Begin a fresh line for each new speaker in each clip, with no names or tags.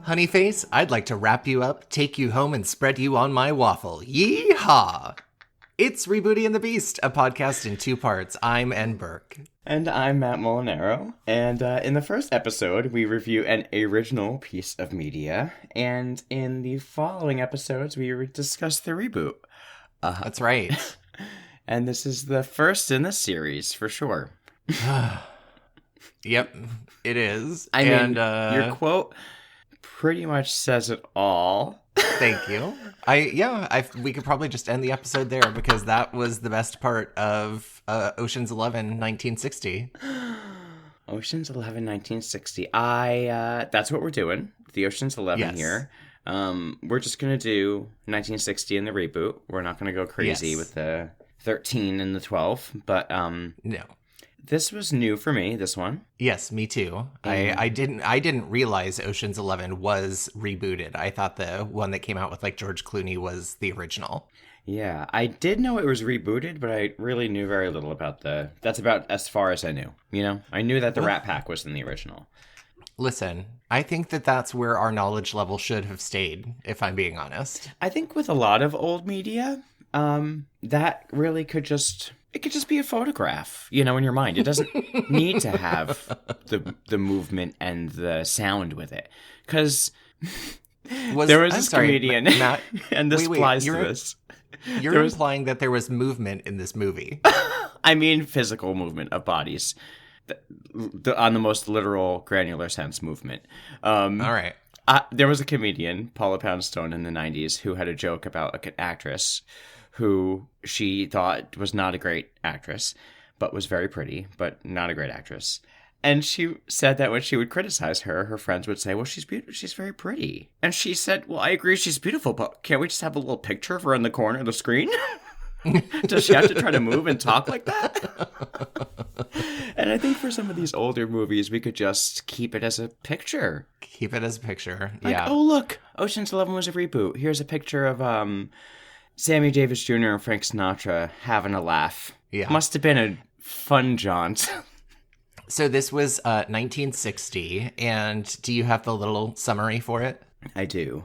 Honeyface, I'd like to wrap you up, take you home, and spread you on my waffle. Yee-haw! It's Rebooty and the Beast, a podcast in 2 parts. I'm Ann Burke.
And I'm Matt Molinaro. And in the first episode, we review an original piece of media. And in the following episodes, we discuss the reboot.
That's right.
And this is the first in the series, for sure.
Yep, it is.
I mean, your quote pretty much says it all.
Thank you. We could probably just end the episode there because that was the best part of Ocean's 11, 1960.
Ocean's 11, 1960. That's what we're doing. The Ocean's 11 here. We're just going to do 1960 in the reboot. We're not going to go crazy with the 13 and the 12, but
no.
This was new for me, this one.
Yes, me too. I didn't realize Ocean's 11 was rebooted. I thought the one that came out with like George Clooney was the original.
Yeah, I did know it was rebooted, but I really knew very little about that's about as far as I knew. You know, I knew that the Rat Pack was in the original.
Listen, I think that's where our knowledge level should have stayed, if I'm being honest.
I think with a lot of old media, that really could just be a photograph, you know, in your mind. It doesn't need to have the movement and the sound with it. Because there was this comedian,
Matt,
and this applies to this.
You're implying that there was movement in this movie.
I mean physical movement of bodies. On the most literal, granular sense, movement. All
right.
There was a comedian, Paula Poundstone, in the 90s who had a joke about an actress who she thought was not a great actress, but was very pretty, but not a great actress. And she said that when she would criticize her, her friends would say, well, she's beautiful. She's very pretty. And she said, well, I agree she's beautiful, but can't we just have a little picture of her in the corner of the screen? Does she have to try to move and talk like that? And I think for some of these older movies, we could just keep it as a picture.
Keep it as a picture,
like, oh, look, Ocean's 11 was a reboot. Here's a picture of Sammy Davis Jr. and Frank Sinatra having a laugh.
Yeah.
Must have been a fun jaunt.
So this was 1960, and do you have the little summary for it?
I do.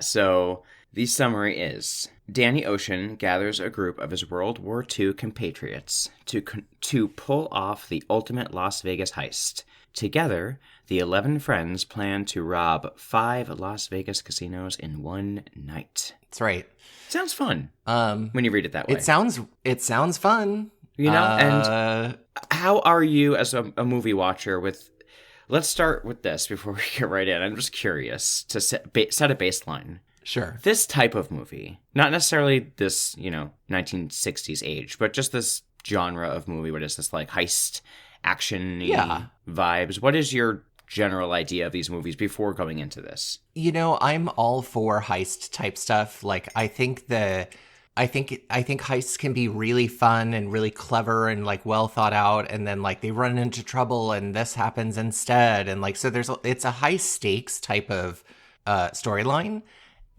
So the summary is: Danny Ocean gathers a group of his World War II compatriots to pull off the ultimate Las Vegas heist. Together, the 11 friends plan to rob 5 Las Vegas casinos in one night.
That's right.
Sounds fun when you read it that way.
It sounds fun.
You know, and how are you as a movie watcher with... Let's start with this before we get right in. I'm just curious to set a baseline.
Sure.
This type of movie, not necessarily this, 1960s age, but just this genre of movie. What is this, like heist, action-y vibes? What is your general idea of these movies before going into this?
You know, I'm all for heist type stuff. Like, I think heists can be really fun and really clever and like well thought out, and then like they run into trouble and this happens instead, and like so it's a high stakes type of storyline.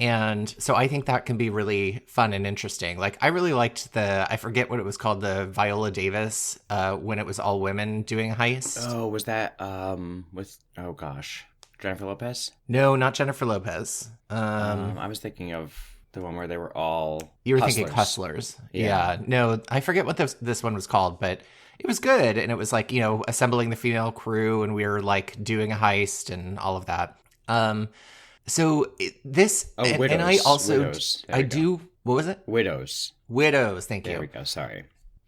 And so I think that can be really fun and interesting. Like, I really liked I forget what it was called, the Viola Davis, when it was all women doing a heist.
Oh, was that with, Jennifer Lopez?
No, not Jennifer Lopez.
I was thinking of the one where they were all
You were
hustlers.
thinking Hustlers. Yeah. No, I forget what this one was called, but it was good. And it was like, assembling the female crew, and we were like doing a heist and all of that. So this,
Widows.
And I also,
Widows.
What was it?
Widows.
Thank you.
There we go, sorry.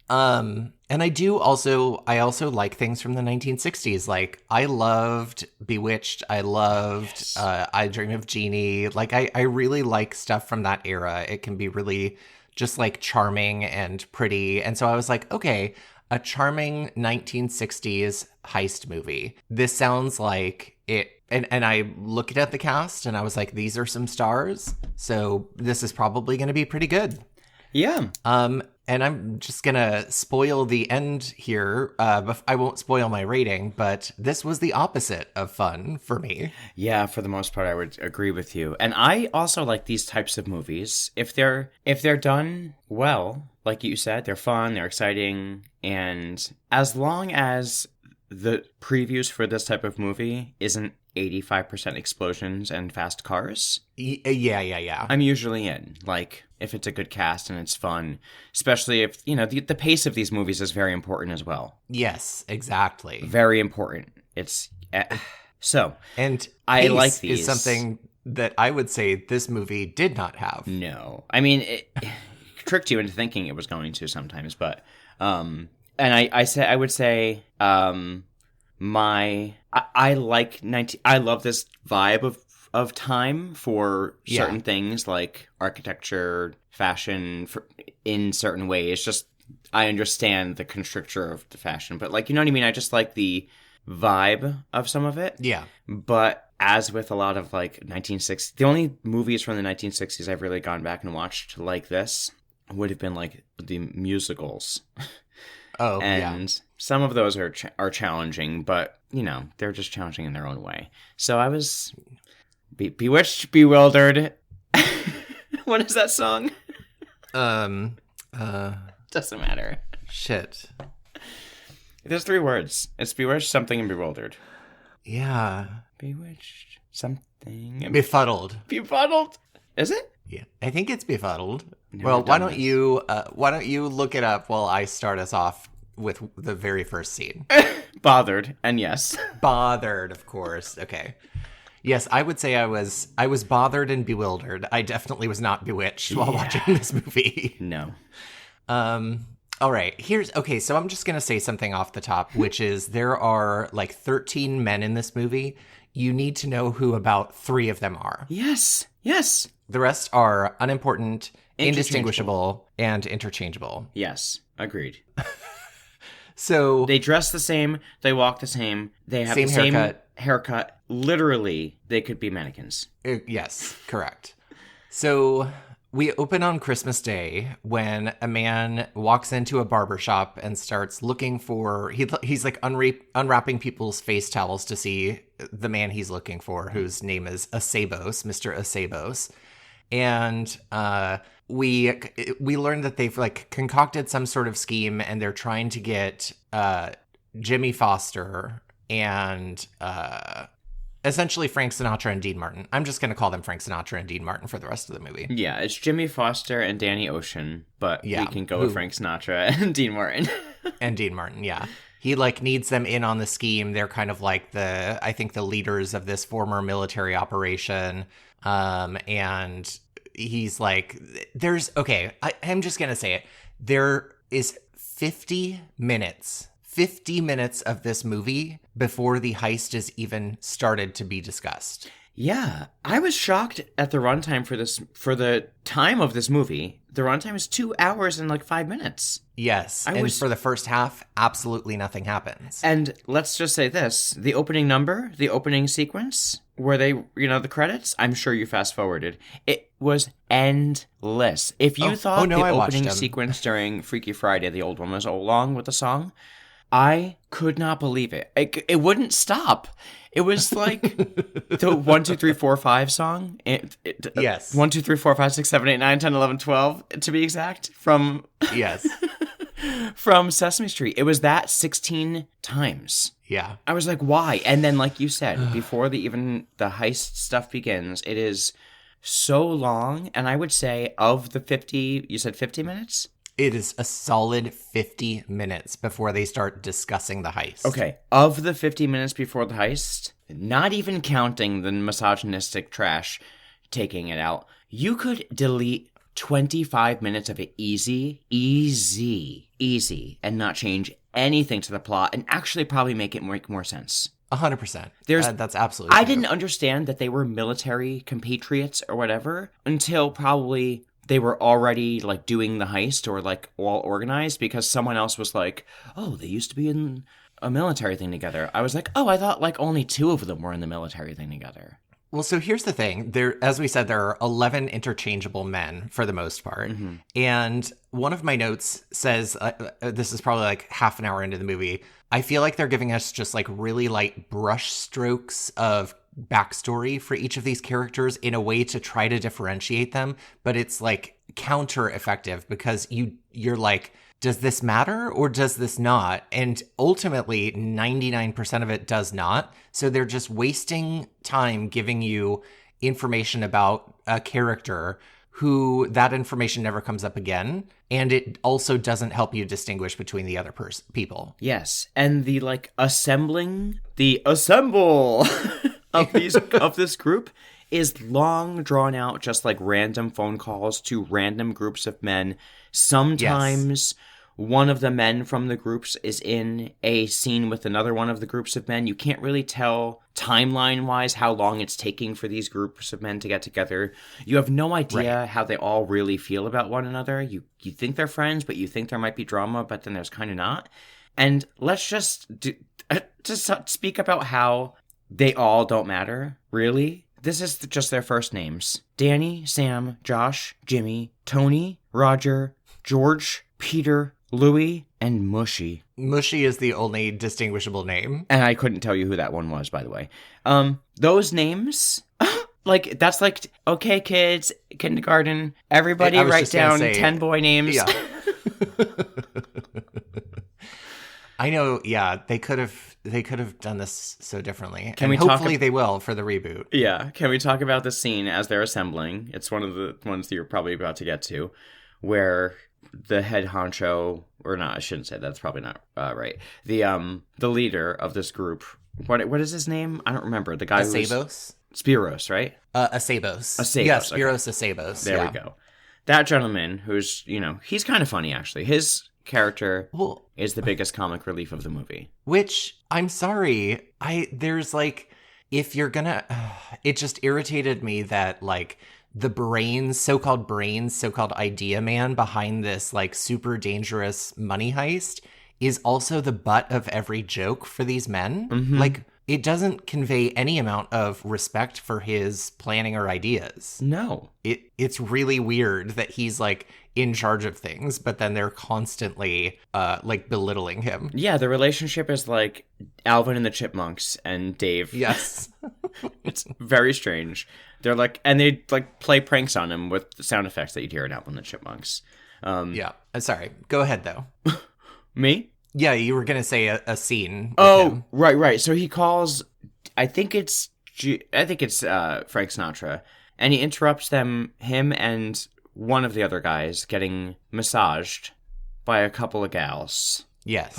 And I also like things from the 1960s. Like, I loved Bewitched. I loved I Dream of Jeannie. Like, I really like stuff from that era. It can be really just like charming and pretty. And so I was like, okay, a charming 1960s heist movie. This sounds like it. And I looked at the cast and I was like, these are some stars. So this is probably going to be pretty good.
Yeah.
And I'm just going to spoil the end here. I won't spoil my rating, but this was the opposite of fun for me.
Yeah, for the most part, I would agree with you. And I also like these types of movies. If they're done well, like you said, they're fun, they're exciting. And as long as the previews for this type of movie isn't 85% explosions and fast cars,
Yeah.
I'm usually in. Like, if it's a good cast and it's fun, especially if, you know, the pace of these movies is very important as well.
Yes, exactly.
Very important. It's so,
And
I
pace
like these.
is something that I would say this movie did not have.
No, I mean, it tricked you into thinking it was going to sometimes, but and I would say I like 19. I love this vibe of time for certain things like architecture, fashion, in certain ways. Just I understand the constricture of the fashion, but like, you know what I mean. I just like the vibe of some of it.
Yeah.
But as with a lot of like 1960s, the only movies from the 1960s I've really gone back and watched like this would have been like the musicals.
Oh,
and some of those are challenging, but you know, they're just challenging in their own way. So I was bewitched, bewildered. What is that song? Doesn't matter.
Shit.
There's 3 words. It's bewitched, something, and bewildered.
Yeah.
Bewitched, something, and
Befuddled.
befuddled. Is it?
Yeah, I think it's befuddled.
Never
Well, why
done
don't
this.
why don't you look it up while I start us off with the very first scene?
Bothered, and yes.
Bothered, of course. Okay. Yes, I would say I was bothered and bewildered. I definitely was not bewitched while watching this movie.
No.
All right. So I'm just going to say something off the top, which is there are like 13 men in this movie. You need to know who about 3 of them are.
Yes. Yes.
The rest are unimportant, indistinguishable, and interchangeable.
Yes. Agreed.
So
They dress the same. They walk the same. They have
Same
the same
haircut.
haircut. Literally, they could be mannequins.
yes, correct. So we open on Christmas Day when a man walks into a barber shop and starts looking for he's like unwrapping people's face towels to see the man he's looking for, whose name is Acebos, Mr. Acebos. And we learned that they've like concocted some sort of scheme and they're trying to get Jimmy Foster and essentially Frank Sinatra and Dean Martin. I'm just going to call them Frank Sinatra and Dean Martin for the rest of the movie.
Yeah, it's Jimmy Foster and Danny Ocean, but
Yeah,
we can go with Frank Sinatra and Dean Martin.
And Dean Martin, yeah. He like needs them in on the scheme. They're kind of like I think the leaders of this former military operation. And he's like, I'm just going to say it. There is 50 minutes of this movie before the heist is even started to be discussed.
Yeah, I was shocked at the runtime for the time of this movie. The runtime is 2 hours and like 5 minutes.
Yes, for the first half, absolutely nothing happens.
And let's just say this, the opening sequence, where they, the credits, I'm sure you fast forwarded. It was endless. If you thought the opening sequence during Freaky Friday, the old one, was along with the song, I could not believe it. It wouldn't stop. It was like the 1, 2, 3, 4, 5 song.
Yes.
1, 2, 3, 4, 5, 6, 7, 8, 9, 10, 11, 12, to be exact, from
Yes.
from Sesame Street. It was that 16 times.
Yeah.
I was like, why? And then, like you said, before the heist stuff begins, it is so long. And I would say of the 50, you said 50 minutes?
It is a solid 50 minutes before they start discussing the heist.
Okay. Of the 50 minutes before the heist, not even counting the misogynistic trash taking it out, you could delete 25 minutes of it easy, and not change anything to the plot and actually probably make it make more sense.
100%. That's absolutely
I
true.
didn't understand that they were military compatriots or whatever until probably they were already like doing the heist or like all organized, because someone else was like, oh, they used to be in a military thing together. I was like, oh, I thought like only 2 of them were in the military thing together.
Well, so here's the thing. As we said, there are 11 interchangeable men for the most part. Mm-hmm. And one of my notes says, this is probably like half an hour into the movie, I feel like they're giving us just like really light brush strokes of backstory for each of these characters in a way to try to differentiate them. But it's like counter effective because you're like, does this matter or does this not? And ultimately, 99% of it does not. So they're just wasting time giving you information about a character who that information never comes up again. And it also doesn't help you distinguish between the other people.
Yes. And the assemble of this group is long drawn out, just like random phone calls to random groups of men. Sometimes one of the men from the groups is in a scene with another one of the groups of men. You can't really tell timeline-wise how long it's taking for these groups of men to get together. You have no idea how they all really feel about one another. You think they're friends, but you think there might be drama, but then there's kind of not. And let's just speak about how they all don't matter, really. This is just their first names. Danny, Sam, Josh, Jimmy, Tony, Roger, George, Peter, Louie, and Mushy.
Mushy is the only distinguishable name.
And I couldn't tell you who that one was, by the way. Those names, that's like, okay, kids, kindergarten, everybody write down 10 boy names.
Yeah. I know, yeah, they could have done this so differently. Hopefully they will for the reboot.
Yeah. Can we talk about the scene as they're assembling? It's one of the ones that you're probably about to get to, where the head honcho, or not, I shouldn't say that's probably not right. The leader of this group, what is his name? I don't remember. The guy
Acebos?
Spiros, right?
Acebos.
Yeah,
Spiros Acebos.
There we go. That gentleman, who's, he's kind of funny, actually. His character is the biggest comic relief of the movie.
Which, I'm sorry, if you're gonna... it just irritated me that, the so-called idea man behind this, super dangerous money heist is also the butt of every joke for these men.
Mm-hmm.
It doesn't convey any amount of respect for his planning or ideas.
No.
It's really weird that he's, in charge of things, but then they're constantly, belittling him.
Yeah, the relationship is like Alvin and the Chipmunks and Dave.
Yes.
It's very strange. They're they play pranks on him with the sound effects that you'd hear in Alvin and the Chipmunks.
Yeah. Sorry. Go ahead, though.
Me?
Yeah, you were going to say a scene.
Oh, right. So he calls, I think it's Frank Sinatra, and he interrupts him and one of the other guys getting massaged by a couple of gals.
Yes.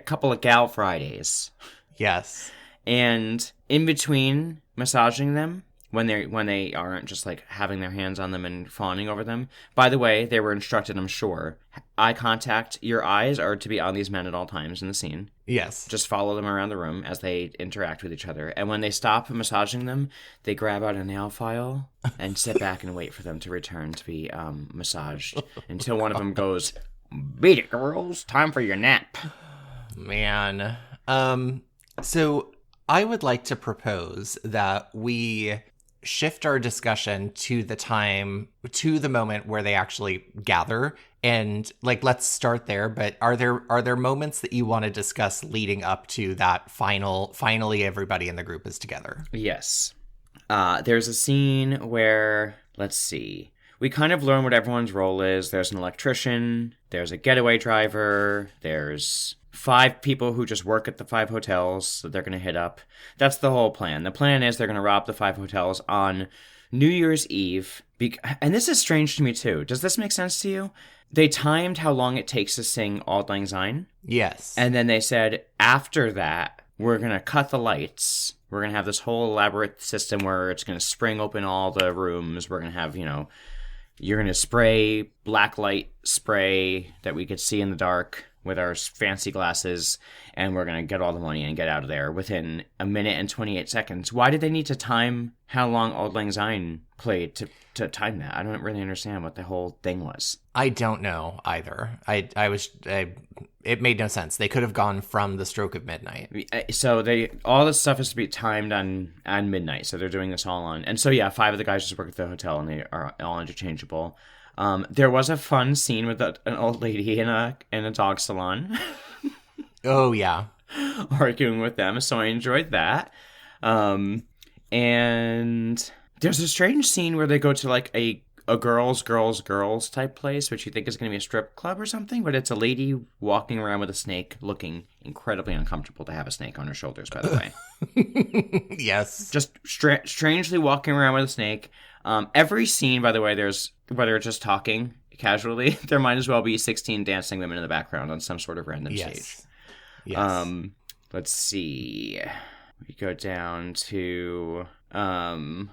Couple of gal Fridays.
Yes.
And in between massaging them, when they aren't just having their hands on them and fawning over them. By the way, they were instructed, I'm sure, eye contact, your eyes are to be on these men at all times in the scene.
Yes.
Just follow them around the room as they interact with each other. And when they stop massaging them, they grab out a nail file and sit back and wait for them to return to be massaged until one of them goes, "Beat it, girls, time for your nap."
Man. So I would like to propose that we shift our discussion to the moment where they actually gather, and let's start there. But are there moments that you want to discuss leading up to that finally everybody in the group is together?
Yes. There's a scene where, let's see, we kind of learn what everyone's role is. There's an electrician, there's a getaway driver, there's 5 people who just work at the 5 hotels that they're going to hit up. That's the whole plan. The plan is they're going to rob the 5 hotels on New Year's Eve. And this is strange to me, too. Does this make sense to you? They timed how long it takes to sing Auld Lang Syne.
Yes.
And then they said, after that, we're going to cut the lights. We're going to have this whole elaborate system where it's going to spring open all the rooms. We're going to have, you're going to spray black light spray that we could see in the dark with our fancy glasses, and we're going to get all the money and get out of there within a minute and 28 seconds. Why did they need to time how long Auld Lang Syne played to time that? I don't really understand what the whole thing was.
I don't know either. It made no sense. They could have gone from the stroke of midnight.
So all this stuff is to be timed on midnight, so they're doing this all on. And so, yeah, 5 of the guys just work at the hotel, and they are all interchangeable. There was a fun scene with an old lady in a dog salon.
Oh, yeah.
Arguing with them, so I enjoyed that. And there's a strange scene where they go to a a girls type place, which you think is going to be a strip club or something, but it's a lady walking around with a snake, looking incredibly uncomfortable to have a snake on her shoulders, by the way.
Yes.
Just strangely walking around with a snake. Every scene, by the way, there's, whether it's just talking casually, there might as well be 16 dancing women in the background on some sort of random stage.
Yes.
Let's see. We go down to the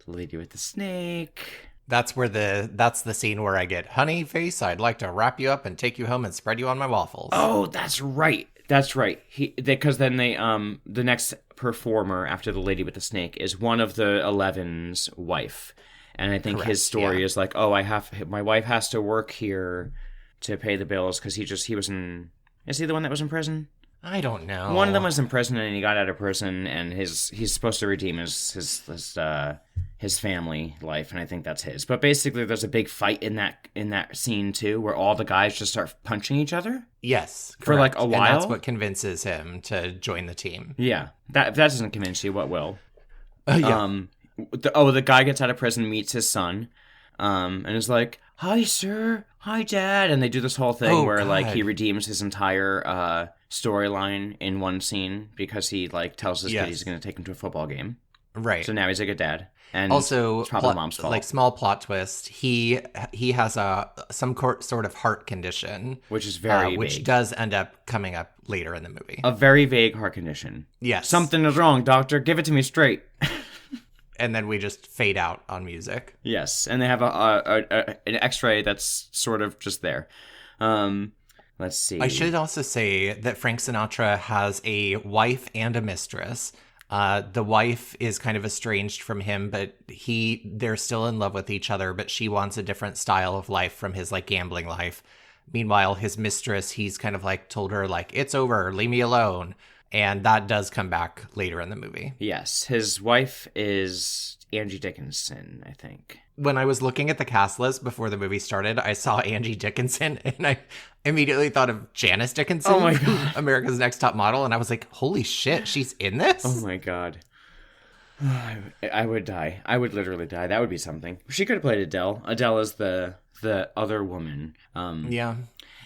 lady with the snake.
That's the scene where I get, honey face, I'd like to wrap you up and take you home and spread you on my waffles.
Oh, that's right. Because then the next performer after the lady with the snake is one of the 11's wife. And I think
Correct,
his story
yeah.
is like, oh, my wife has to work here to pay the bills because he was in, is he the one that was in prison?
I don't know.
One of them was in prison and he got out of prison and he's supposed to redeem his family life, and I think that's his. But basically there's a big fight in that scene too, where all the guys just start punching each other.
Yes.
For like
correct.
a while.
And that's what convinces him to join the team.
Yeah. That doesn't convince you, what will?
Yeah.
The guy gets out of prison, meets his son, and is like, "Hi, sir. Hi, Dad." And they do this whole thing where like he redeems his entire storyline in one scene because he like tells his kid he's going to take him to a football game.
Right.
So now he's a good dad. And
also,
it's probably mom's fault.
Like small plot twist, he has some sort of heart condition,
which is very
which
vague.
does end up coming up later in the movie.
A very vague heart condition.
Yes.
Something is wrong, doctor. Give it to me straight.
And then we just fade out on music.
Yes, and they have an X-ray that's sort of just there. Let's see.
I should also say that Frank Sinatra has a wife and a mistress. The wife is kind of estranged from him, but they're still in love with each other, but she wants a different style of life from his like gambling life. Meanwhile, his mistress, he's kind of like told her like, it's over, leave me alone. And that does come back later in the movie.
Yes, his wife is Angie Dickinson, I think.
When I was looking at the cast list before the movie started, I saw Angie Dickinson, and I immediately thought of Janice Dickinson,
oh my God.
America's Next Top Model, and I was like, holy shit, she's in this?
Oh my God. I would die. I would literally die. That would be something. She could have played Adele. Adele is the other woman.
Yeah.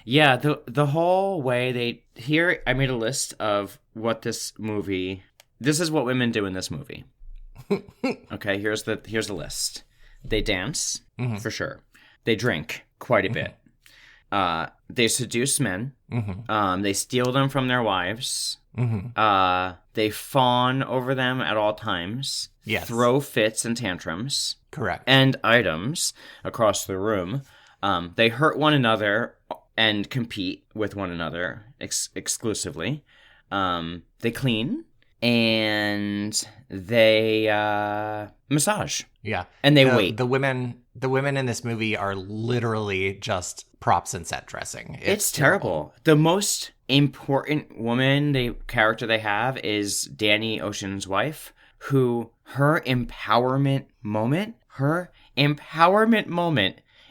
Yeah, the whole way here I made a list of what this is what women do in this movie. Okay, here's the list. They dance, for sure. They drink quite a bit. They seduce men. They steal them from their wives. They fawn over them at all times.
Yes.
Throw fits and tantrums.
Correct.
And items across the room. They hurt one another and compete with one another exclusively. They clean and they massage.
Yeah.
And they wait.
The women in this movie are literally just props and set dressing.
It's terrible. The most important character they have is Danny Ocean's wife, who her empowerment moment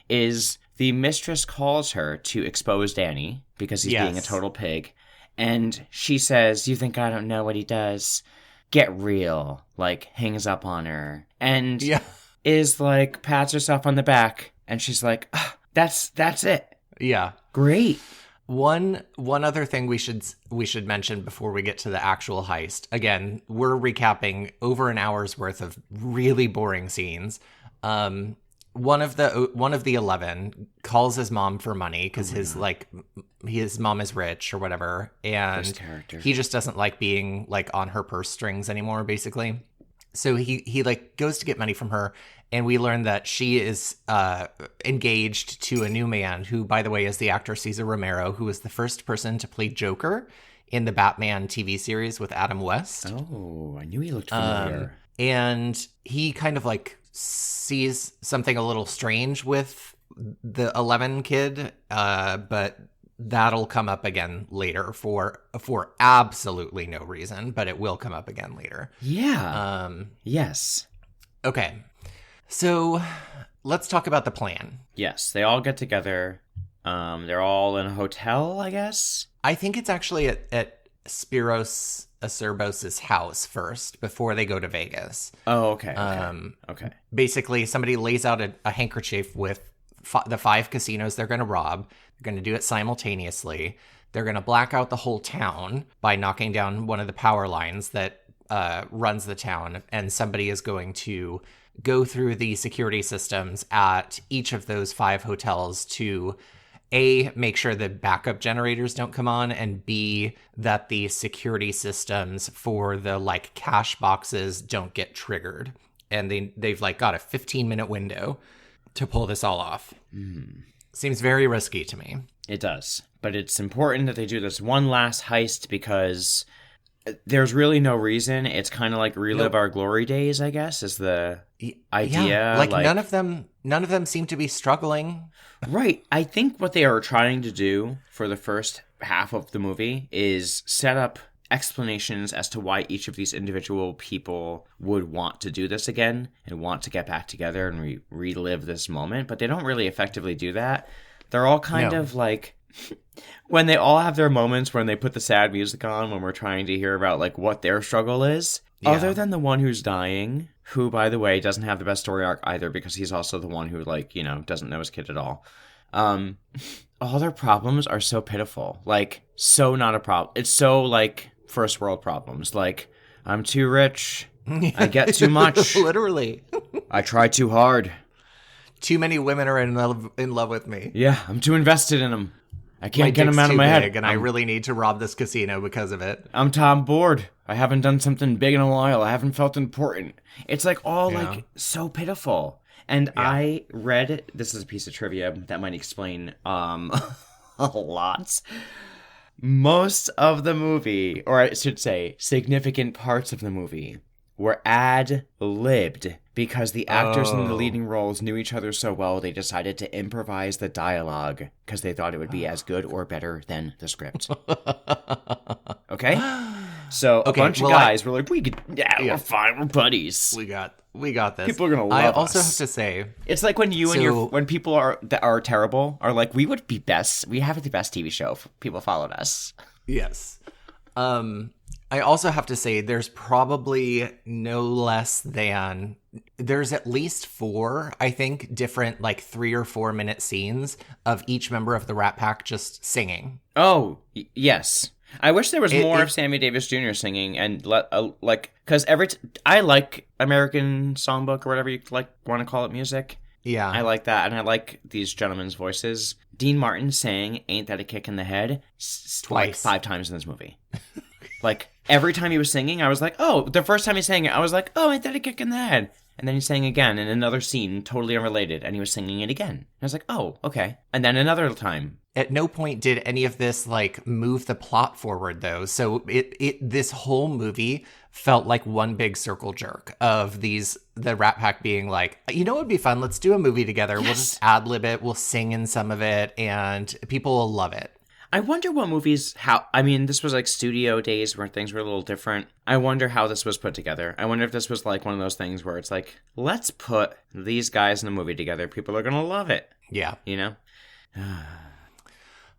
is the mistress calls her to expose Danny because he's being a total pig. And she says, "You think I don't know what he does? Get real." Like, hangs up on her. And is like, pats herself on the back. And she's like, that's it.
Yeah.
Great.
One other thing we should mention before we get to the actual heist. Again, we're recapping over an hour's worth of really boring scenes. One of the 11 calls his mom for money because his mom is rich or whatever, and he just doesn't like being like on her purse strings anymore, basically. So he like goes to get money from her, and we learn that she is engaged to a new man who, by the way, is the actor Cesar Romero, who was the first person to play Joker in the Batman TV series with Adam West.
Oh, I knew he looked familiar.
And he kind of like sees something a little strange with the 11 kid, but that'll come up again later for absolutely no reason, but it will come up again later.
Yeah. Yes.
Okay. So let's talk about the plan.
Yes, they all get together. They're all in a hotel, I guess.
I think it's actually at Spiros Acerbos's house first before they go to Vegas.
Oh, okay. Okay.
Basically, somebody lays out a handkerchief with the 5 casinos they're going to rob. They're going to do it simultaneously. They're going to black out the whole town by knocking down one of the power lines that runs the town, and somebody is going to go through the security systems at each of those 5 hotels to A, make sure the backup generators don't come on, and B, that the security systems for the like cash boxes don't get triggered. And they've like got a 15-minute window to pull this all off. Seems very risky to me.
It does. But it's important that they do this one last heist because there's really no reason. It's kind of like relive our glory days, I guess, is the idea.
Yeah. Like none of them seem to be struggling.
Right. I think what they are trying to do for the first half of the movie is set up explanations as to why each of these individual people would want to do this again and want to get back together and relive this moment. But they don't really effectively do that. They're all kind of like... when they all have their moments when they put the sad music on when we're trying to hear about like what their struggle is, other than the one who's dying, who, by the way, doesn't have the best story arc either because he's also the one who, like, you know, doesn't know his kid at all. All their problems are so pitiful. Like, so not a problem. It's so, like, first world problems. Like, I'm too rich. I get too much.
Literally.
I try too hard.
Too many women are in love with me.
Yeah, I'm too invested in them. I can't get them out of my head.
And I really need to rob this casino because of it.
I'm Tom bored. I haven't done something big in a while. I haven't felt important. It's like all like so pitiful. And I read, this is a piece of trivia that might explain a lot. Most of the movie, or I should say significant parts of the movie, were ad-libbed because the actors in the leading roles knew each other so well they decided to improvise the dialogue because they thought it would be as good or better than the script. Okay? So a bunch of guys were like, we're fine, we're buddies.
We got this.
People are gonna love us.
I also have to say,
it's like when when people that are terrible are like, we would be best. We have the best TV show if people followed us.
Yes. I also have to say there's probably there's at least 4, I think, different like 3 or 4 minute scenes of each member of the Rat Pack just singing.
Oh, yes. I wish there was more of Sammy Davis Jr. singing and because I like American Songbook or whatever you want to call it music.
Yeah.
I like that, and I like these gentlemen's voices. Dean Martin sang Ain't That a Kick in the Head
twice.
Like 5 times in this movie. Like, every time he was singing, I was like, oh, the first time he sang it, I was like, oh, ain't that a kick in the head? And then he sang again in another scene, totally unrelated, and he was singing it again. And I was like, oh, okay. And then another time.
At no point did any of this, like, move the plot forward, though. So this whole movie felt like one big circle jerk of the Rat Pack being like, you know what would be fun? Let's do a movie together. Yes. We'll just ad-lib it. We'll sing in some of it, and people will love it.
I wonder what movies, this was like studio days where things were a little different. I wonder how this was put together. I wonder if this was like one of those things where it's like, let's put these guys in a movie together. People are going to love it.
Yeah.
You know?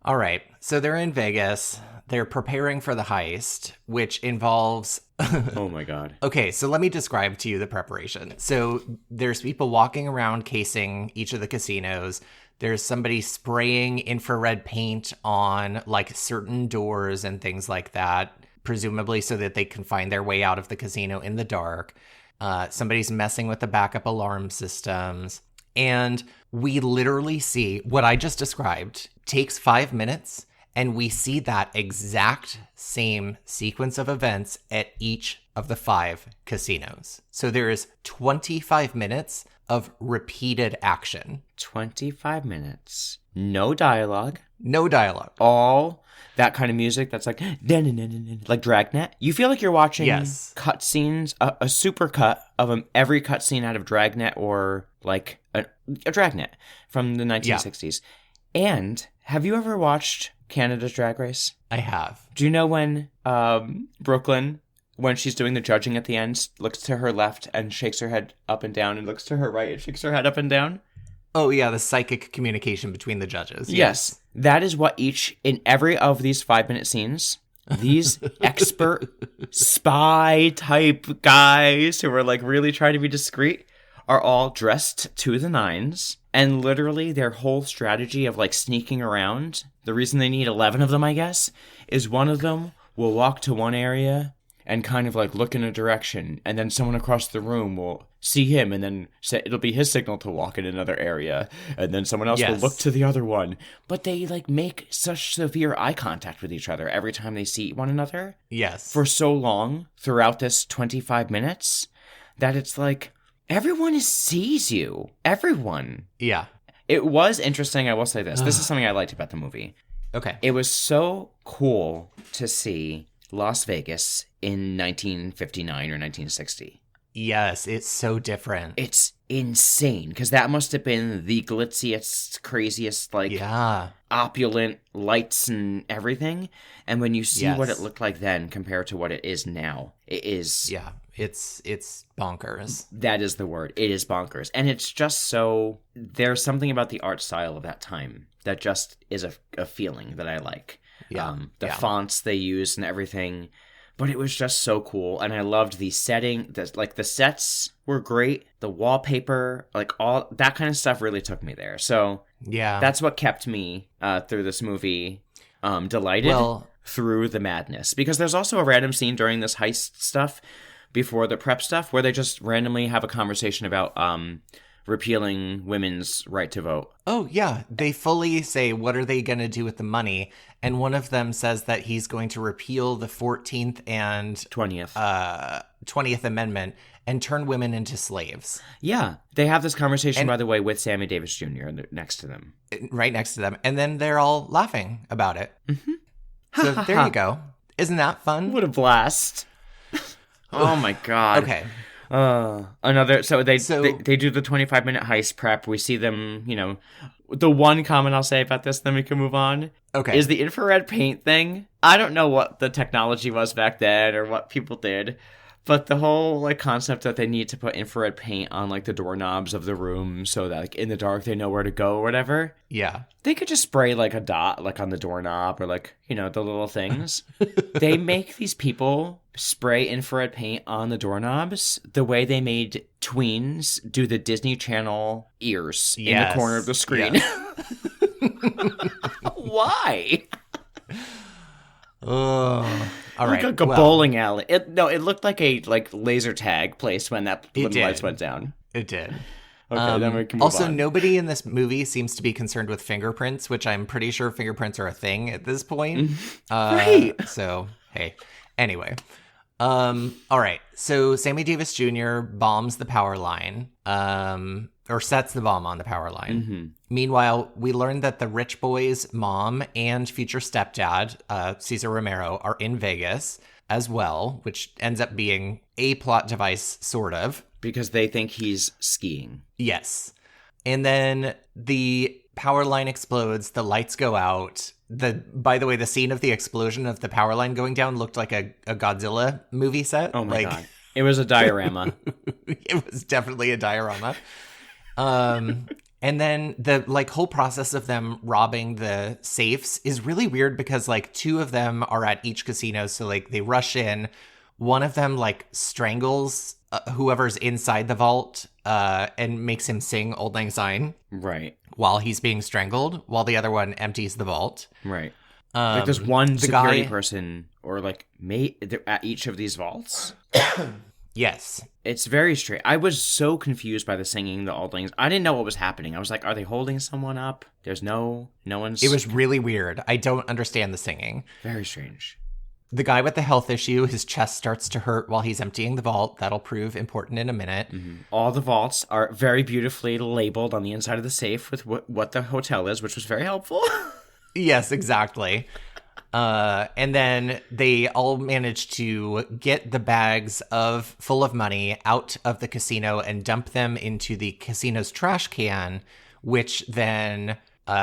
All right. So they're in Vegas. They're preparing for the heist, which involves...
Oh my God.
Okay, so let me describe to you the preparation. So there's people walking around casing each of the casinos. There's somebody spraying infrared paint on like certain doors and things like that, presumably so that they can find their way out of the casino in the dark. Somebody's messing with the backup alarm systems. And we literally see what I just described takes 5 minutes, and we see that exact same sequence of events at each of the 5 casinos. So there is 25 minutes of repeated action.
25 minutes. No dialogue.
No dialogue.
All that kind of music that's like, like Dragnet. You feel like you're watching cutscenes, a super cut of every cutscene out of Dragnet or like a Dragnet from the 1960s. Yeah. And have you ever watched Canada's Drag Race?
I have.
Do you know when Brooklyn, when she's doing the judging at the end, looks to her left and shakes her head up and down and looks to her right and shakes her head up and down?
Oh, yeah, the psychic communication between the judges.
Yes. That is what in every of these 5-minute scenes, These expert spy type guys who are like really trying to be discreet are all dressed to the nines, and literally their whole strategy of like sneaking around, the reason they need 11 of them, I guess, is one of them will walk to one area and kind of like look in a direction, and then someone across the room will see him and then it'll be his signal to walk in another area, and then someone else will look to the other one. But they like make such severe eye contact with each other every time they see one another.
Yes.
For so long throughout this 25 minutes that it's like everyone sees you. Everyone.
Yeah.
It was interesting, I will say this. This is something I liked about the movie.
Okay.
It was so cool to see Las Vegas in 1959 or 1960.
Yes, it's so different.
It's insane, because that must have been the glitziest, craziest, like, opulent lights and everything. And when you see what it looked like then compared to what it is now, it is...
Yeah, it's bonkers.
That is the word. It is bonkers. And it's just so... There's something about the art style of that time that just is a feeling that I like.
Yeah.
The fonts they used and everything... But it was just so cool, and I loved the setting. The sets were great. The wallpaper, like all that kind of stuff, really took me there. So
yeah,
that's what kept me through this movie delighted through the madness. Because there's also a random scene during this heist stuff, before the prep stuff, where they just randomly have a conversation about repealing women's right to vote.
Oh, yeah. They fully say, what are they going to do with the money? And one of them says that he's going to repeal the 14th and 20th Amendment and turn women into slaves.
Yeah. They have this conversation, by the way, with Sammy Davis Jr. next to them.
Right next to them. And then they're all laughing about it. Mm-hmm. So there you go. Isn't that fun?
What a blast. Oh, my God.
Okay.
They do the 25-minute heist prep. We see them, the one comment I'll say about this, then we can move on.
Okay.
Is the infrared paint thing. I don't know what the technology was back then or what people did, but the whole concept that they need to put infrared paint on the doorknobs of the room so that in the dark they know where to go or whatever.
Yeah.
They could just spray a dot on the doorknob or the little things. They make these people spray infrared paint on the doorknobs the way they made tweens do the Disney Channel ears in the corner of the screen. Yes. Why?
Oh, all right.
Like a bowling alley. It looked like a laser tag place when that little lights went down.
It did.
Okay, then we can move on.
Nobody in this movie seems to be concerned with fingerprints, which I'm pretty sure fingerprints are a thing at this point.
Right.
So, hey. Anyway. All right. So Sammy Davis Jr. bombs the power line, or sets the bomb on the power line. Mm-hmm. Meanwhile, we learn that the rich boy's mom and future stepdad, Cesar Romero, are in Vegas as well, which ends up being a plot device, sort of.
Because they think he's skiing.
Yes. And then the power line explodes, the lights go out. By the way, the scene of the explosion of the power line going down looked like a Godzilla movie set.
Oh my God. It was a diorama.
It was definitely a diorama. And then the whole process of them robbing the safes is really weird because two of them are at each casino. So they rush in. One of them strangles whoever's inside the vault and makes him sing Auld Lang Syne.
Right.
While he's being strangled, while the other one empties the vault.
Right. There's one security person or at each of these vaults.
Yes.
It's very strange. I was so confused by the singing, the Auld Lang Syne. I didn't know what was happening. I was like, are they holding someone up? There's no one's...
It was really weird. I don't understand the singing.
Very strange.
The guy with the health issue, his chest starts to hurt while he's emptying the vault. That'll prove important in a minute.
Mm-hmm. All the vaults are very beautifully labeled on the inside of the safe with what the hotel is, which was very helpful.
Yes, exactly. And then they all manage to get the bags full of money out of the casino and dump them into the casino's trash can, which then...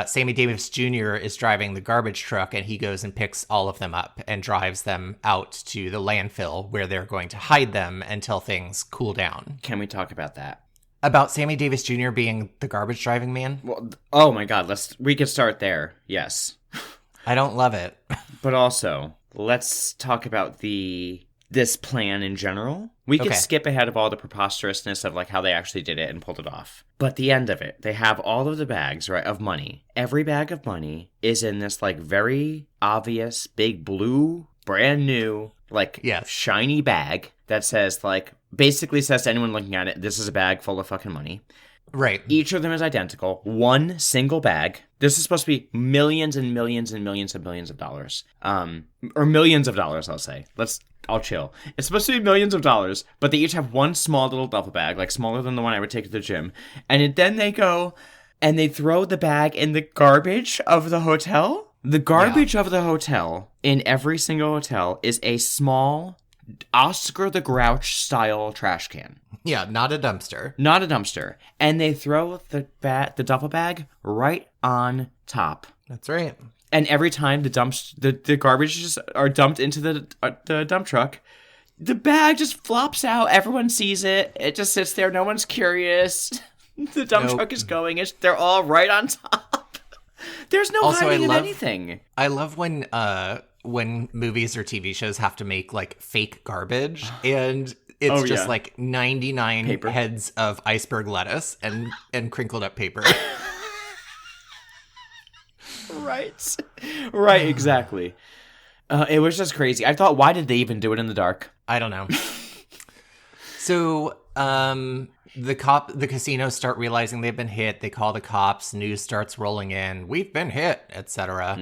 Sammy Davis Jr. is driving the garbage truck, and he goes and picks all of them up and drives them out to the landfill where they're going to hide them until things cool down.
Can we talk about that?
About Sammy Davis Jr. being the garbage driving man?
Well, oh my God, we could start there. Yes.
I don't love it.
But also, let's talk about this plan in general. We could
Okay.
skip ahead of all the preposterousness of like how they actually did it and pulled it off. But the end of it, they have all of the bags, right, of money. Every bag of money is in this like very obvious big blue, brand new, like
Yes.
shiny bag that says like basically says to anyone looking at it, this is a bag full of fucking money.
Right.
Each of them is identical. One single bag. This is supposed to be millions and millions and millions and millions of dollars. Or millions of dollars, I'll say. I'll chill. It's supposed to be millions of dollars, but they each have one small little duffel bag, like smaller than the one I would take to the gym. And then they go and they throw the bag in the garbage of the hotel. The garbage of the hotel, in every single hotel, is a small Oscar the Grouch style trash can.
Yeah, not a dumpster.
Not a dumpster. And they throw the duffel bag right on top.
That's right.
And every time the garbages are dumped into the dump truck, the bag just flops out. Everyone sees it. It just sits there. No one's curious. The dump truck is going. They're all right on top. There's no hiding of anything.
I love when movies or TV shows have to make like fake garbage, and it's just like 99
paper.
Heads of iceberg lettuce and crinkled up paper.
Right, exactly. It was just crazy. I thought, why did they even do it in the dark?
I don't know. So, the casinos start realizing they've been hit. They call the cops. News starts rolling in. We've been hit, etc.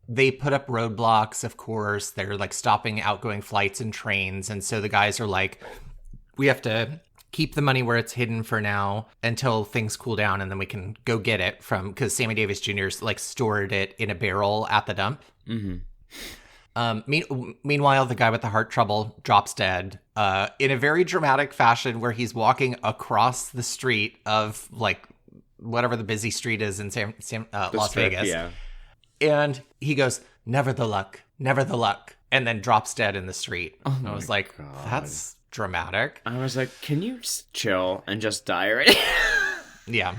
They put up roadblocks, of course. They're like stopping outgoing flights and trains. And so the guys are like, we have to keep the money where it's hidden for now until things cool down, and then we can go get it because Sammy Davis Jr.'s like stored it in a barrel at the dump. Meanwhile, the guy with the heart trouble drops dead in a very dramatic fashion where he's walking across the street of like whatever the busy street is in Las Vegas.
Yeah.
And he goes, never the luck, and then drops dead in the street. And I was like, that's dramatic.
I was like, can you chill and just die already?
Yeah.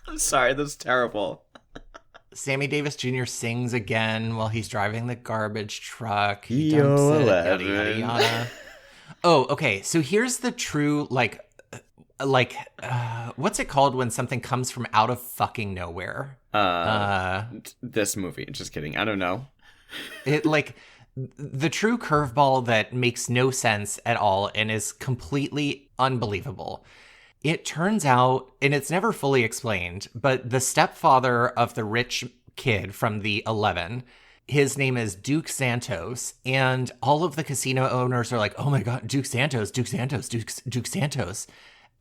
I'm sorry, that's terrible.
Sammy Davis Jr. sings again while he's driving the garbage truck. He dumps it, yada, yada, yada. Oh, okay. So here's the true, what's it called when something comes from out of fucking nowhere?
This movie. Just kidding. I don't know.
It the true curveball that makes no sense at all and is completely unbelievable. It turns out, and it's never fully explained, but the stepfather of the rich kid from the 11, his name is Duke Santos, and all of the casino owners are like, oh my God, Duke Santos,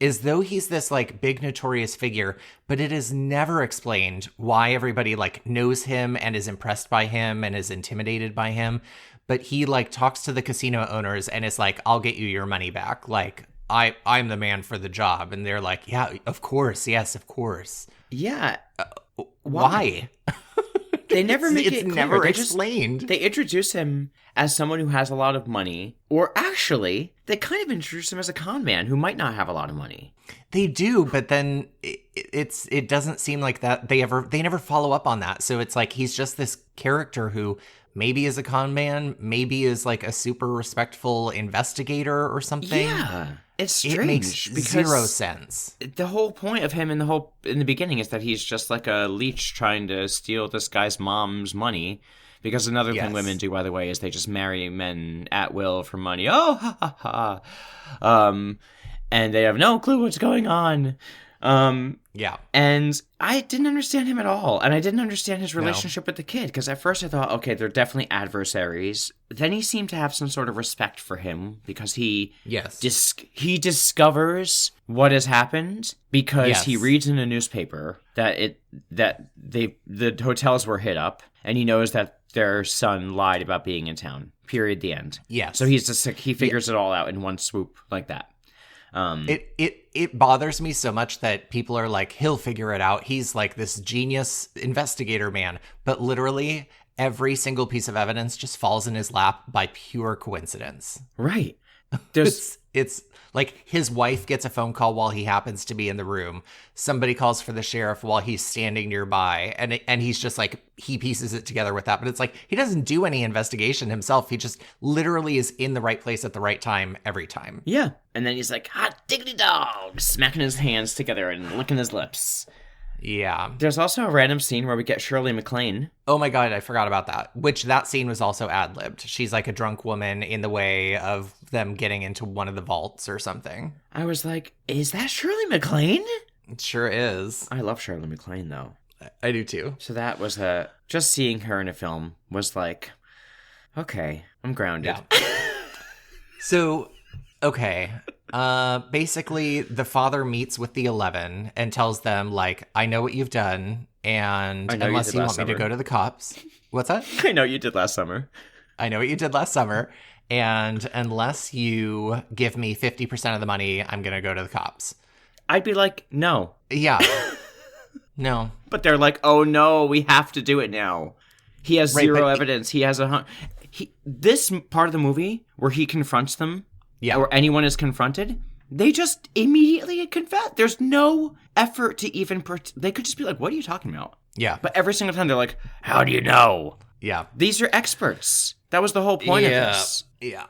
as though he's this like big notorious figure, but it is never explained why everybody like knows him and is impressed by him and is intimidated by him. But he like talks to the casino owners and is like, I'll get you your money back. Like, I'm the man for the job. And they're like, yeah, of course. Yes, of course.
Yeah.
Why?
They never make
it's
it clear.
never explained.
They introduce him as someone who has a lot of money, or actually, they kind of introduce him as a con man who might not have a lot of money.
They do, but then it doesn't seem like that they never follow up on that. So it's like he's just this character who maybe is a con man, maybe is like a super respectful investigator or something.
Yeah. It's strange.
It makes
because
zero sense.
The whole point of him in the beginning is that he's just like a leech trying to steal this guy's mom's money. Because another thing women do, by the way, is they just marry men at will for money. Oh, ha, ha, ha. And they have no clue what's going on.
Yeah.
And I didn't understand him at all. And I didn't understand his relationship with the kid. Because at first I thought, okay, they're definitely adversaries. Then he seemed to have some sort of respect for him because he discovers what has happened because he reads in a newspaper that the hotels were hit up, and he knows that their son lied about being in town. Period. The end.
Yes.
So he figures it all out in one swoop like that.
It bothers me so much that people are like, he'll figure it out. He's like this genius investigator man, but literally every single piece of evidence just falls in his lap by pure coincidence.
Right.
It's like his wife gets a phone call while he happens to be in the room. Somebody calls for the sheriff while he's standing nearby. And he's just like, he pieces it together with that. But it's like, he doesn't do any investigation himself. He just literally is in the right place at the right time every time.
Yeah. And then he's like, hot diggity dog, smacking his hands together and licking his lips.
Yeah.
There's also a random scene where we get Shirley MacLaine.
Oh my God, I forgot about that. Which that scene was also ad-libbed. She's like a drunk woman in the way of them getting into one of the vaults or something.
I was like, is that Shirley MacLaine?
It sure is.
I love Shirley MacLaine, though.
I do too.
So that was just seeing her in a film was like, okay, I'm grounded.
Yeah. So, okay. Basically, the father meets with the 11 and tells them, like, I know what you've done, and unless you want me to go to the cops. What's that?
I know you did last summer.
I know what you did last summer, and unless you give me 50% of the money, I'm going to go to the cops.
I'd be like, no.
Yeah. No.
But they're like, oh no, we have to do it now. He has zero evidence. He has this part of the movie where he confronts them, or anyone is confronted, they just immediately confess. There's no effort to even... They could just be like, what are you talking about?
Yeah.
But every single time they're like, how do you know?
Yeah.
These are experts. That was the whole point of this.
Yeah.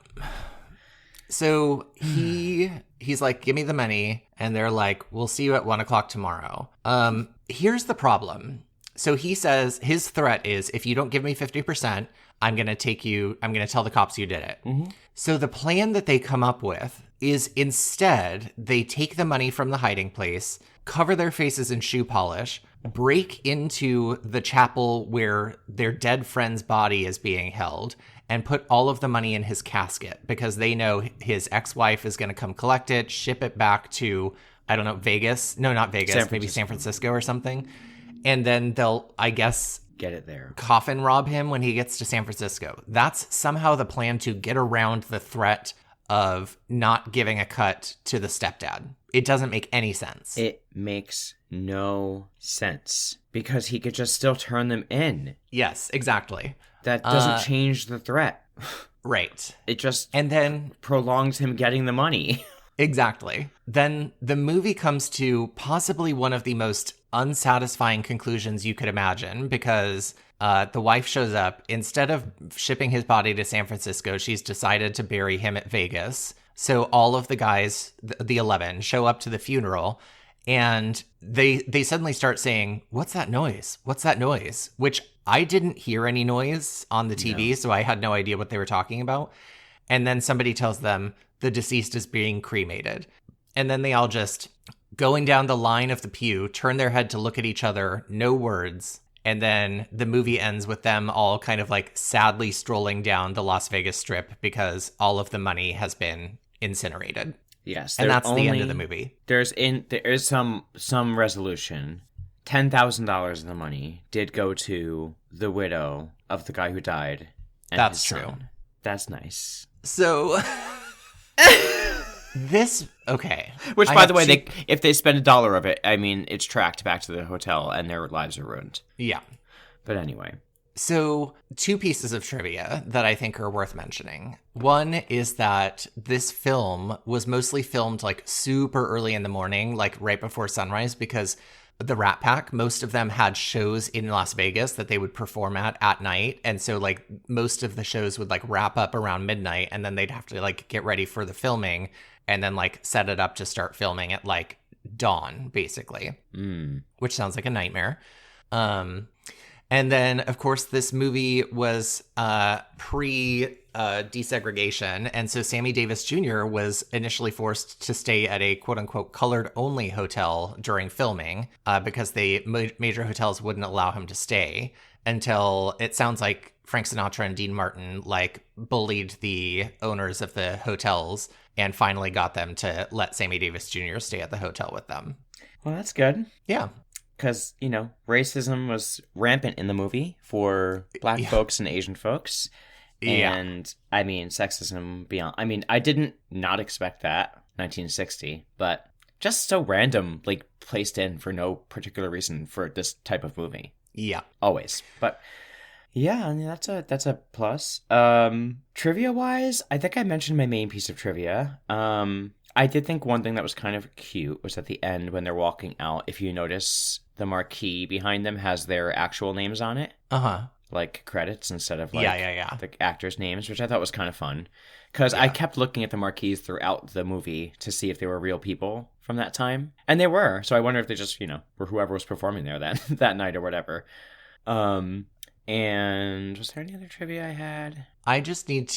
So he's like, give me the money. And they're like, we'll see you at 1:00 tomorrow. Here's the problem. So he says his threat is, if you don't give me 50%, I'm going to tell the cops you did it. Mm-hmm. So the plan that they come up with is instead they take the money from the hiding place, cover their faces in shoe polish, break into the chapel where their dead friend's body is being held, and put all of the money in his casket because they know his ex-wife is going to come collect it, ship it back to, I don't know, Vegas. No, not Vegas. Maybe San Francisco or something. And then they'll, I guess,
get it there.
Coffin rob him when he gets to San Francisco. That's somehow the plan to get around the threat of not giving a cut to the stepdad. It doesn't make any sense.
It makes no sense because he could just still turn them in.
Yes, exactly.
That doesn't change the threat.
Right.
It just
and then
prolongs him getting the money.
Exactly. Then the movie comes to possibly one of the most unsatisfying conclusions you could imagine because the wife shows up. Instead of shipping his body to San Francisco, she's decided to bury him at Vegas. So all of the guys, the 11, show up to the funeral and they suddenly start saying, what's that noise? What's that noise? Which I didn't hear any noise on the TV, so I had no idea what they were talking about. And then somebody tells them the deceased is being cremated. And then they all just, going down the line of the pew, turn their head to look at each other, no words. And then the movie ends with them all kind of like sadly strolling down the Las Vegas Strip because all of the money has been incinerated.
Yes.
And that's the end of the movie.
There is some resolution. $10,000 of the money did go to the widow of the guy who died. And
that's
his
true.
Son. That's nice.
So this, okay.
Which, by the way, if they spend $1 of it, I mean, it's tracked back to the hotel and their lives are ruined.
Yeah.
But anyway.
So 2 pieces of trivia that I think are worth mentioning. One is that this film was mostly filmed like super early in the morning, like right before sunrise, because the Rat Pack, most of them had shows in Las Vegas that they would perform at night. And so like most of the shows would like wrap up around midnight and then they'd have to like get ready for the filming and then like set it up to start filming at like dawn, basically, which sounds like a nightmare. And then, of course, this movie was pre-desegregation. And so Sammy Davis Jr. was initially forced to stay at a quote-unquote colored-only hotel during filming because major hotels wouldn't allow him to stay until it sounds like Frank Sinatra and Dean Martin like bullied the owners of the hotels and finally got them to let Sammy Davis Jr. stay at the hotel with them.
Well, that's good.
Yeah.
Because, racism was rampant in the movie for black folks and Asian folks. And, I mean, sexism beyond. I mean, I didn't not expect that, 1960, but just so random, like, placed in for no particular reason for this type of movie.
Yeah.
Always. But, Yeah, I mean, that's a plus. Trivia wise, I think I mentioned my main piece of trivia. I did think one thing that was kind of cute was at the end when they're walking out. If you notice, the marquee behind them has their actual names on it,
Uh-huh.
like credits instead of
Yeah,
like
yeah, yeah.
the actors' names, which I thought was kind of fun. Because I
Yeah.
kept looking at the marquees throughout the movie to see if they were real people from that time, and they were. So I wonder if they just, were whoever was performing there that that night or whatever. Um, and was there any other trivia I had?
I need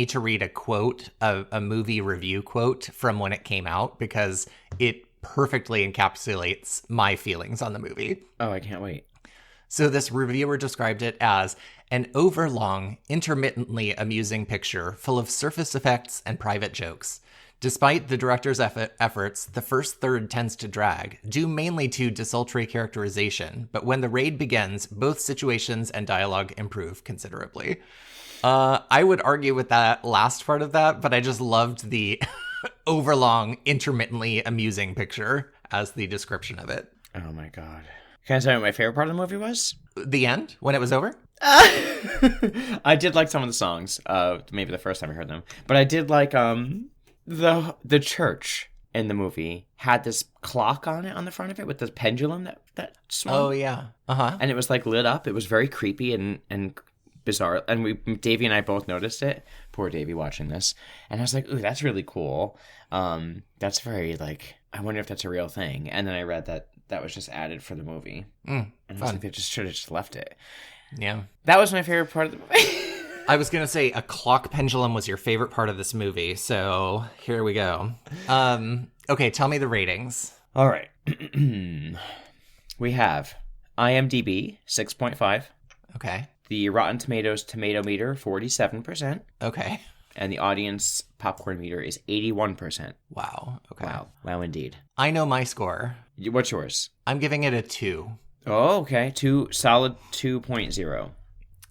to read a quote, a movie review quote from when it came out because it perfectly encapsulates my feelings on the movie.
Oh, I can't wait.
So this reviewer described it as an overlong, intermittently amusing picture full of surface effects and private jokes. Despite the director's efforts, the first third tends to drag, due mainly to desultory characterization, but when the raid begins, both situations and dialogue improve considerably. I would argue with that last part of that, but I just loved the overlong, intermittently amusing picture as the description of it.
Oh my god. Can I tell you what my favorite part of the movie was?
The end, when it was over?
I did like some of the songs, maybe the first time I heard them. But I did like the church in the movie had this clock on it on the front of it with this pendulum that swung.
Oh yeah. Uh-huh.
And it was like lit up. It was very creepy and bizarre. And Davey and I both noticed it. Poor Davey watching this. And I was like, ooh, that's really cool. That's very like, I wonder if that's a real thing. And then I read that was just added for the movie. And I was like, they just should have just left it.
Yeah.
That was my favorite part of the movie.
I was going to say a clock pendulum was your favorite part of this movie. So here we go. Okay, tell me the ratings.
All right. We have IMDb 6.5.
Okay.
The Rotten Tomatoes tomato meter 47%.
Okay.
And the audience popcorn meter is 81%.
Wow. Okay.
Wow indeed.
I know my score.
What's yours?
I'm giving it a 2.
Oh, okay. Solid 2.0.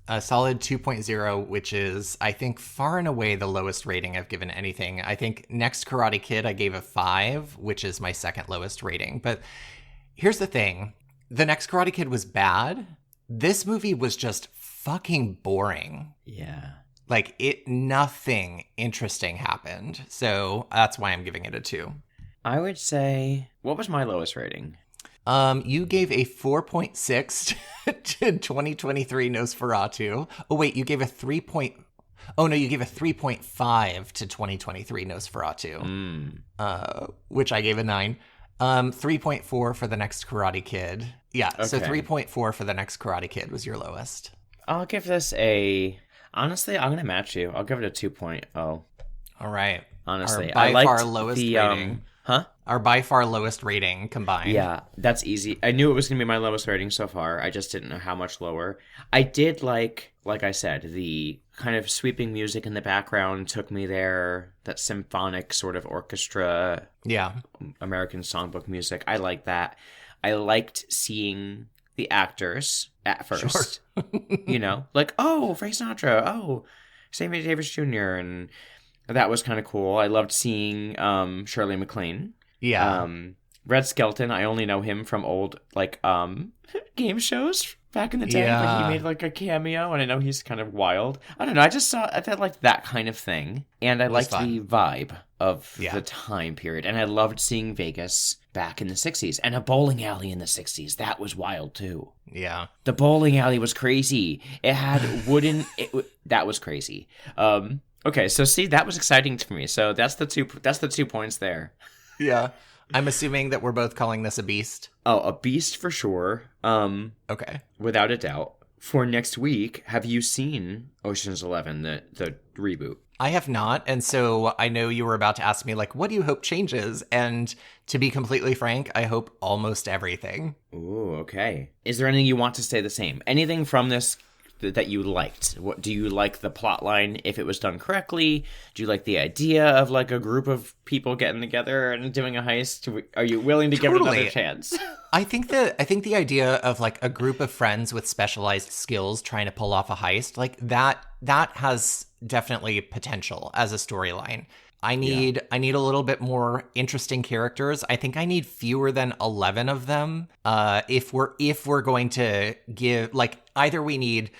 A solid 2.0, which is, I think, far and away the lowest rating I've given anything. I think next Karate Kid, I gave a 5, which is my second lowest rating. But here's the thing. The next Karate Kid was bad. This movie was just fucking boring.
Yeah.
Like, nothing interesting happened. So that's why I'm giving it a 2.
I would say, what was my lowest rating?
You gave a 4.6 to 2023 Nosferatu. Oh, wait, you gave a 3. Oh, no, you gave a 3.5 to 2023 Nosferatu, which I gave a 9. 3.4 for the next Karate Kid. Yeah, okay. So 3.4 for the next Karate Kid was your lowest.
I'll give this honestly, I'm going to match you. I'll give it a 2.0. All
right.
Honestly,
I liked far lowest rating.
Huh?
Our by far lowest rating combined.
Yeah, that's easy. I knew it was going to be my lowest rating so far. I just didn't know how much lower. I did like I said, the kind of sweeping music in the background took me there. That symphonic sort of orchestra.
Yeah.
American songbook music. I like that. I liked seeing the actors at first. Sure. Like, oh, Frank Sinatra. Oh, Sammy Davis Jr. And that was kind of cool. I loved seeing Shirley MacLaine.
Yeah.
Red Skelton, I only know him from old game shows back in the day.
Yeah.
Like, he made like a cameo, and I know he's kind of wild. I don't know. I felt like that kind of thing, and I liked the vibe of the time period, and I loved seeing Vegas back in the 60s and a bowling alley in the 60s. That was wild too.
Yeah.
The bowling alley was crazy. It had wooden. That was crazy. Okay, so see, that was exciting to me. So that's the 2 points there.
Yeah. I'm assuming that we're both calling this a beast.
Oh, a beast for sure.
Okay.
Without a doubt. For next week, have you seen Ocean's 11, the reboot?
I have not, and so I know you were about to ask me, like, what do you hope changes? And to be completely frank, I hope almost everything.
Ooh, okay. Is there anything you want to stay the same? Anything from this that you liked? What do you like the plot line if it was done correctly? Do you like the idea of like a group of people getting together and doing a heist? Are you willing to give it another chance?
I think the idea of like a group of friends with specialized skills trying to pull off a heist, like that has definitely potential as a storyline. I need a little bit more interesting characters. I think I need fewer than 11 of them. If we're going to give, like, either we need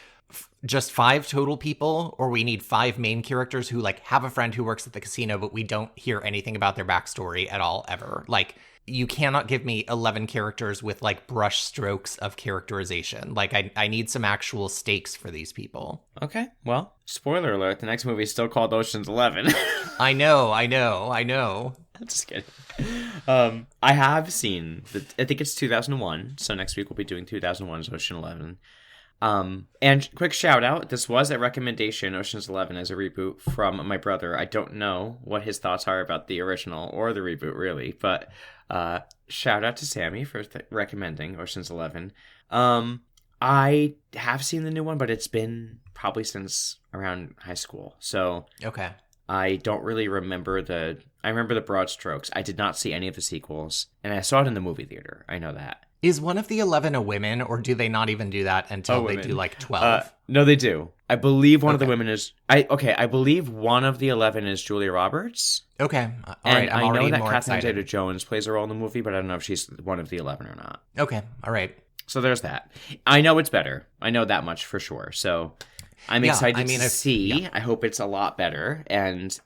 just 5 total people, or we need 5 main characters who like have a friend who works at the casino, but we don't hear anything about their backstory at all ever. Like, you cannot give me 11 characters with like brush strokes of characterization. Like, I need some actual stakes for these people.
Okay, well, spoiler alert, the next movie is still called Ocean's 11.
I know.
I'm just kidding. I have seen, I think it's 2001, so next week we'll be doing 2001's Ocean 11. And quick shout out, this was a recommendation, Ocean's 11 as a reboot, from my brother. I don't know what his thoughts are about the original or the reboot, really, but shout out to Sammy for recommending Ocean's 11. I have seen the new one, but it's been probably since around high school, so
okay.
I don't really remember I remember the broad strokes. I did not see any of the sequels, and I saw it in the movie theater. I know that.
Is one of the 11 a woman, or do they not even do that until they do like 12?
No, they do. I believe one of the women is... I believe one of the 11 is Julia Roberts.
Okay. All
and
right. I'm
I know
already
that
more
Catherine
excited.
Zeta-Jones plays a role in the movie, but I don't know if she's one of the 11 or not.
Okay. All right.
So there's that. I know it's better. I know that much for sure. So I'm excited to see. Yeah. I hope it's a lot better. And,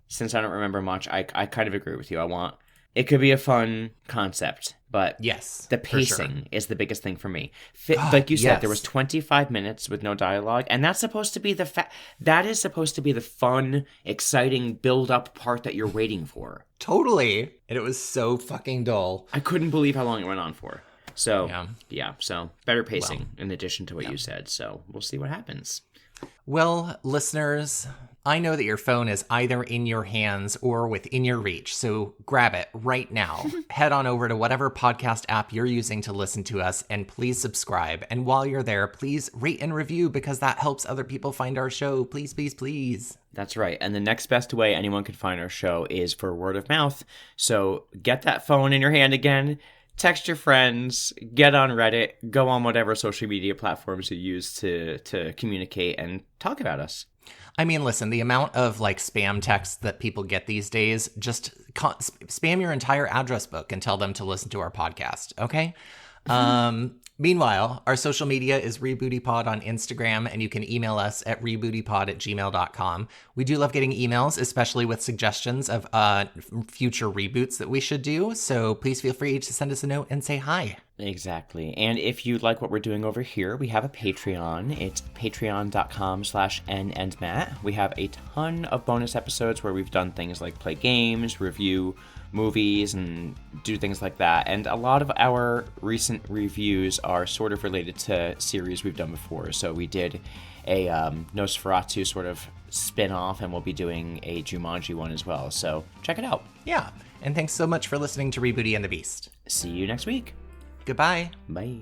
since I don't remember much, I kind of agree with you. It could be a fun concept, but
yes,
the pacing is the biggest thing for me. Like you said, there was 25 minutes with no dialogue, and that's supposed to be that is supposed to be the fun, exciting build-up part that you're waiting for.
Totally. And it was so fucking dull.
I couldn't believe how long it went on for. So, so better pacing in addition to what you said. So we'll see what happens.
Well, listeners, I know that your phone is either in your hands or within your reach, so grab it right now. Head on over to whatever podcast app you're using to listen to us, and please subscribe. And while you're there, please rate and review, because that helps other people find our show. Please, please, please.
That's right. And the next best way anyone can find our show is for word of mouth. So get that phone in your hand again. Text your friends, get on Reddit, go on whatever social media platforms you use to communicate and talk about us.
I mean, listen, the amount of like spam texts that people get these days, just spam your entire address book and tell them to listen to our podcast, okay? Meanwhile, our social media is RebootyPod on Instagram, and you can email us at rebootypod@gmail.com. We do love getting emails, especially with suggestions of future reboots that we should do, so please feel free to send us a note and say hi.
Exactly. And if you like what we're doing over here, we have a Patreon. It's patreon.com/NandMatt. We have a ton of bonus episodes where we've done things like play games, review movies, and do things like that. And a lot of our recent reviews are sort of related to series we've done before. So we did a Nosferatu sort of spin-off, and we'll be doing a Jumanji one as well. So check it out.
Yeah. And thanks so much for listening to Rebooty and the Beast.
See you next week.
Goodbye.
Bye.